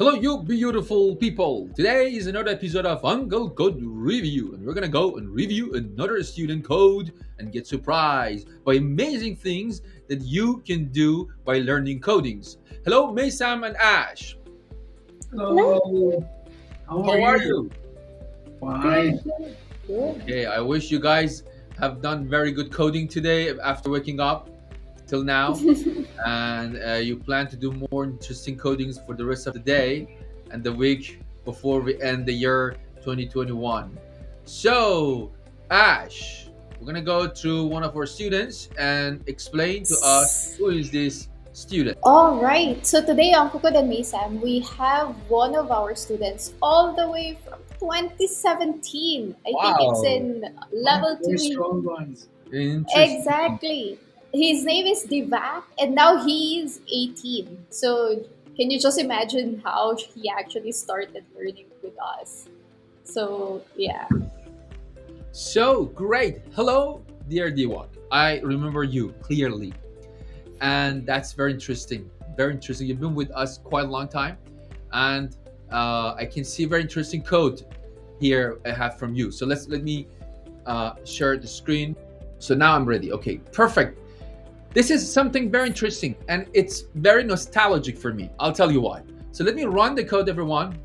Hello, you beautiful people. Today is another episode of UncleCode Review, and we're gonna go and review another student code and get surprised by amazing things that you can do by learning codings. Hello, Maysam and Ash. Hello, how are How are you? you? Fine. Good. Okay, I wish you guys have done very good coding today after waking up till now, and you plan to do more interesting codings for the rest of the day and the week before we end the year 2021. So, Ash, we're gonna go through one of our students and explain to us who is this student. All right. So today on Kukod and Maysam, we have one of our students all the way from 2017. I think it's Wow, in One level very 2. strong ones. interesting. Exactly. His name is Deevak and now he's 18. So can you just imagine how he actually started learning with us? So yeah. So great. Hello, dear Deevak. I remember you clearly, and that's very interesting. Very interesting. You've been with us quite a long time, and I can see very interesting code here I have from you. So let me share the screen. So now I'm ready. Okay, perfect. This is something very interesting, and it's very nostalgic for me. I'll tell you why. So let me run the code, everyone.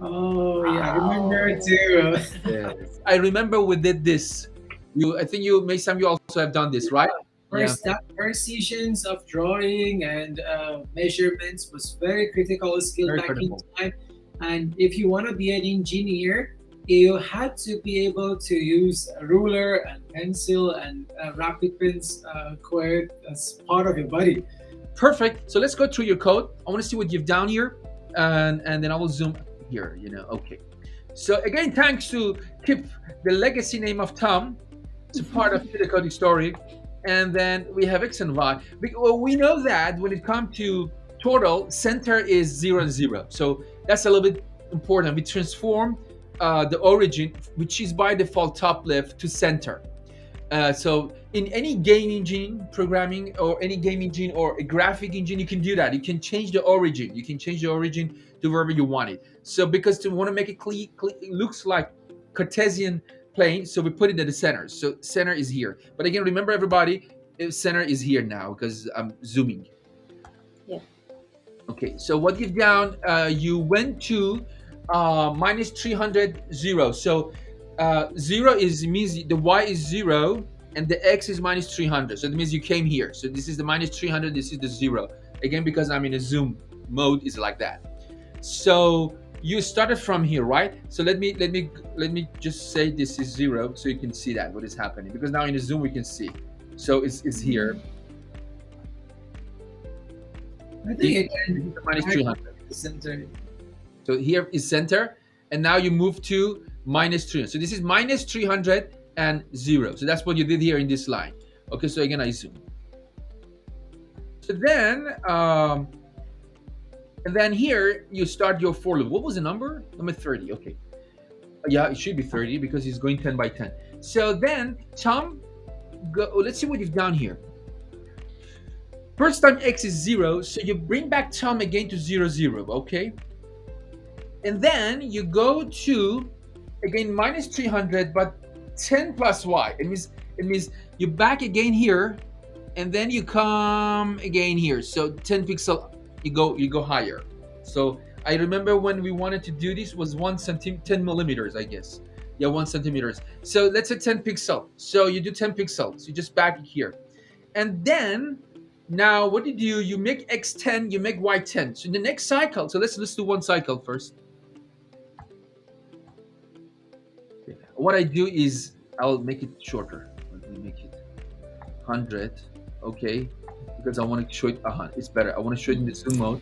Oh yeah, I remember it Wow. too. Yes. I remember we did this. I think you, Maysam, you also have done this, right? Yeah, First sessions of drawing and measurements was very critical skill very back in critical. time. And if you want to be an engineer, you had to be able to use a ruler and pencil and rapid pens quite as part of your body. Perfect. So let's go through your code. I want to see what you've done here, and then I will zoom here. Okay. So again, thanks to keep the legacy name of Tom. It's a part of the coding story, and then we have X and Y. We know that when it comes to total, center is 0 and 0. So that's a little bit important. We transform the origin, which is by default top left, to center. So in any game engine programming or any game engine or a graphic engine, you can do that. You can change the origin. You can change the origin to wherever you want it. So because to want to make it it looks like Cartesian plane, so we put it at the center. So center is here. But again, remember everybody, center is here now because I'm zooming. Yeah. Okay, so what you've done, you went to minus 300, 0. So 0 is means the y is 0 and the x is minus 300. So that means you came here. So this is the minus 300, this is the 0. Again, because I'm in a zoom mode, is like that. So you started from here, right? So let me just say this is 0 so you can see that what is happening, because now in the zoom we can see. So it's here. I This think is again, the minus back 300. to the center. So here is center, and now you move to minus 300. So this is minus 300 and 0. So that's what you did here in this line. Okay, so again, I zoom. So and then here you start your for loop. What was the number? Number 30. Okay. Yeah, it should be 30 because he's going 10 by 10. So then, Tom, let's see what you've done here. First time x is 0, so you bring back Tom again to 0, 0. Okay. And then you go to again minus 300 but 10 plus y. It means you're back again here, and then you come again here, so 10 pixel, you go higher. So I remember when we wanted to do this was 10 millimeters, I guess. Yeah, 1 centimeters. So let's say 10 pixel, so you do 10 pixels, you just back here. And then now what did you make x 10, you make y 10. So in the next cycle, so let's do one cycle first. What I do is I'll make it shorter. Let me make it 100, okay? Because I want to show it. It's better. I want to show it in the zoom mode.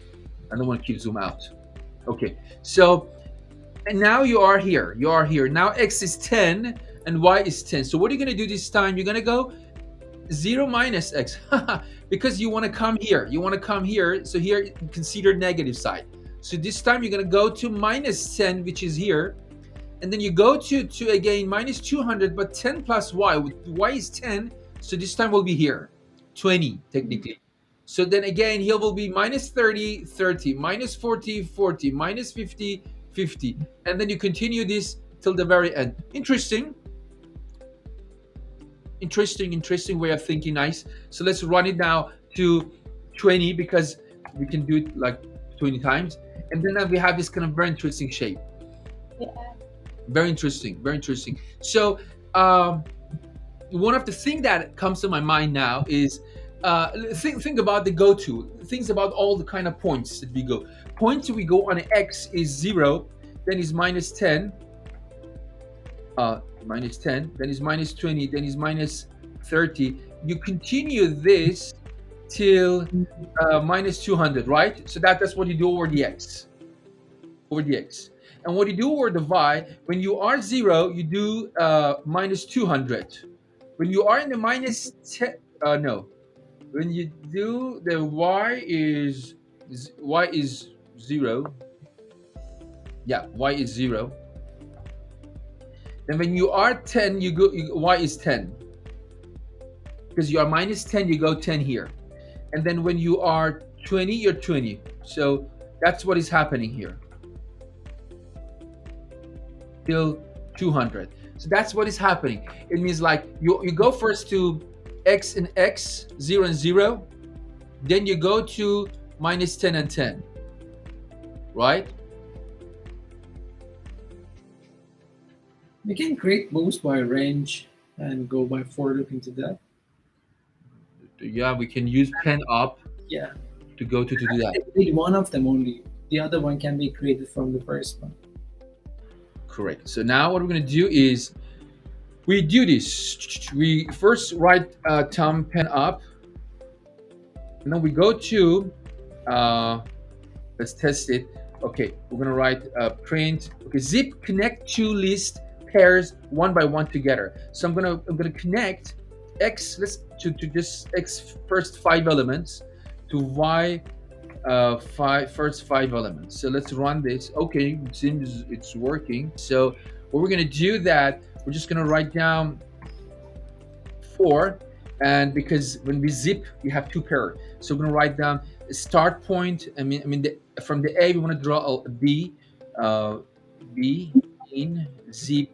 I don't want to keep zoom out. Okay, so and now you are here. You are here. Now x is 10 and y is 10. So what are you going to do this time? You're going to go 0 minus x because you want to come here. You want to come here. So here, consider negative side. So this time you're going to go to minus 10, which is here, and then you go to again minus 200, but 10 plus y, y is 10, so this time will be here 20 technically. So then again, here will be minus 30, 30, minus 40, 40, minus 50, 50. And then you continue this till the very end. Interesting. Interesting way of thinking. Nice. So let's run it now to 20 because we can do it like 20 times. And then we have this kind of very interesting shape. Yeah. Very interesting. Very interesting. So one of the things that comes to my mind now is think about the go-to. Things about all the kind of points that we go. Points we go on X is 0, then is minus 10, minus 10, then is minus 20, then is minus 30. You continue this till minus 200, right? So that's what you do over the X. Over the X. And what you do over the Y, when you are 0, you do minus 200. When you are in the minus 10, no. When you do the Y is 0. Yeah, Y is 0. Then when you are 10, Y is 10. Because you are minus 10, you go 10 here. And then when you are 20, you're 20. So that's what is happening here. Till 200. So that's what is happening. It means like you go first to X and X, 0 and 0. Then you go to minus 10 and 10. Right? We can create moves by range and go by for loop into that. Yeah, we can use pen up Yeah. to go to do that. I did one of them only. The other one can be created from the first one. Correct. So now what we're going to do is we do this. We first write thumb pen up. And then we go to, let's test it. Okay, we're going to write print. Okay, zip connect two list pairs one by one together. So I'm gonna connect X, let's to just X first 5 elements to Y first 5 elements. So let's run this. Okay, it seems it's working. So what we're gonna do that we're just gonna write down 4, and because when we zip we have 2 pairs, so we're gonna write down a start point. From the A we want to draw a B, B in zip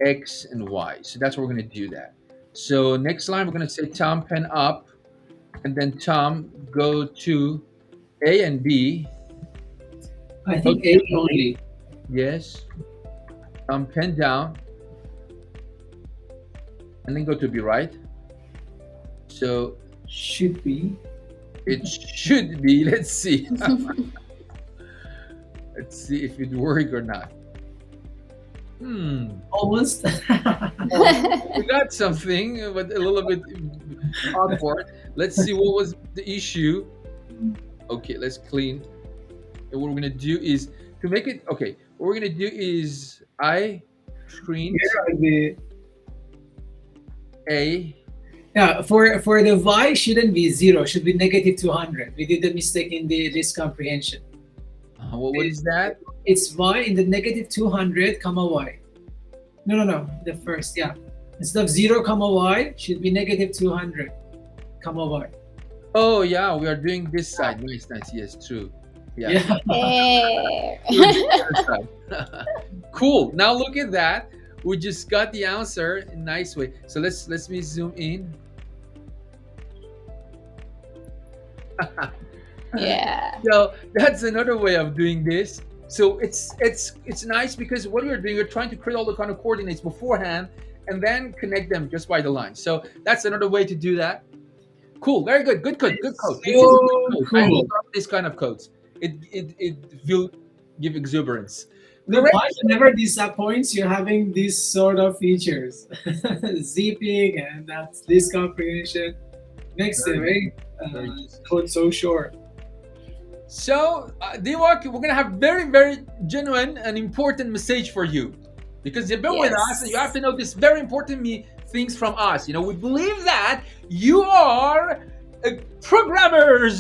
X and Y. So that's what we're gonna do that. So next line we're gonna say Tom pen up, and then Tom go to A and B. I think A only. Yes. Pen down, and then go to B, right? So Should be. it should be. Let's see. Let's see if it work or not. Almost. We got something, but a little bit awkward. Let's see what was the issue. Okay, let's clean. And what we're gonna do is to make it okay. What we're gonna do is I print Here are the A. yeah for the Y shouldn't be 0, should be negative 200. We did a mistake in this comprehension. What is that? It's Y in the negative 200 comma Y. No, the first, yeah. Instead of 0 comma Y should be negative 200 comma Y. Oh yeah, we are doing this side. Nice. Yes, true. Yeah. Hey. Cool. Now look at that. We just got the answer in a nice way. So let's me zoom in. Yeah. So that's another way of doing this. So it's nice because what we're doing, we're trying to create all the kind of coordinates beforehand and then connect them just by the line. So that's another way to do that. Cool. Very good. Good code. Good code. This is a good code. I Cool. love this kind of codes. It will give exuberance. The Y never disappoints you having these sort of features. Zipping and that's this comprehension makes the Very code so short. So, Deevak, we're gonna have very, very genuine and important message for you, because you've been with Yes. us, and you have to know this very important things from us. You know, we believe that you are programmers.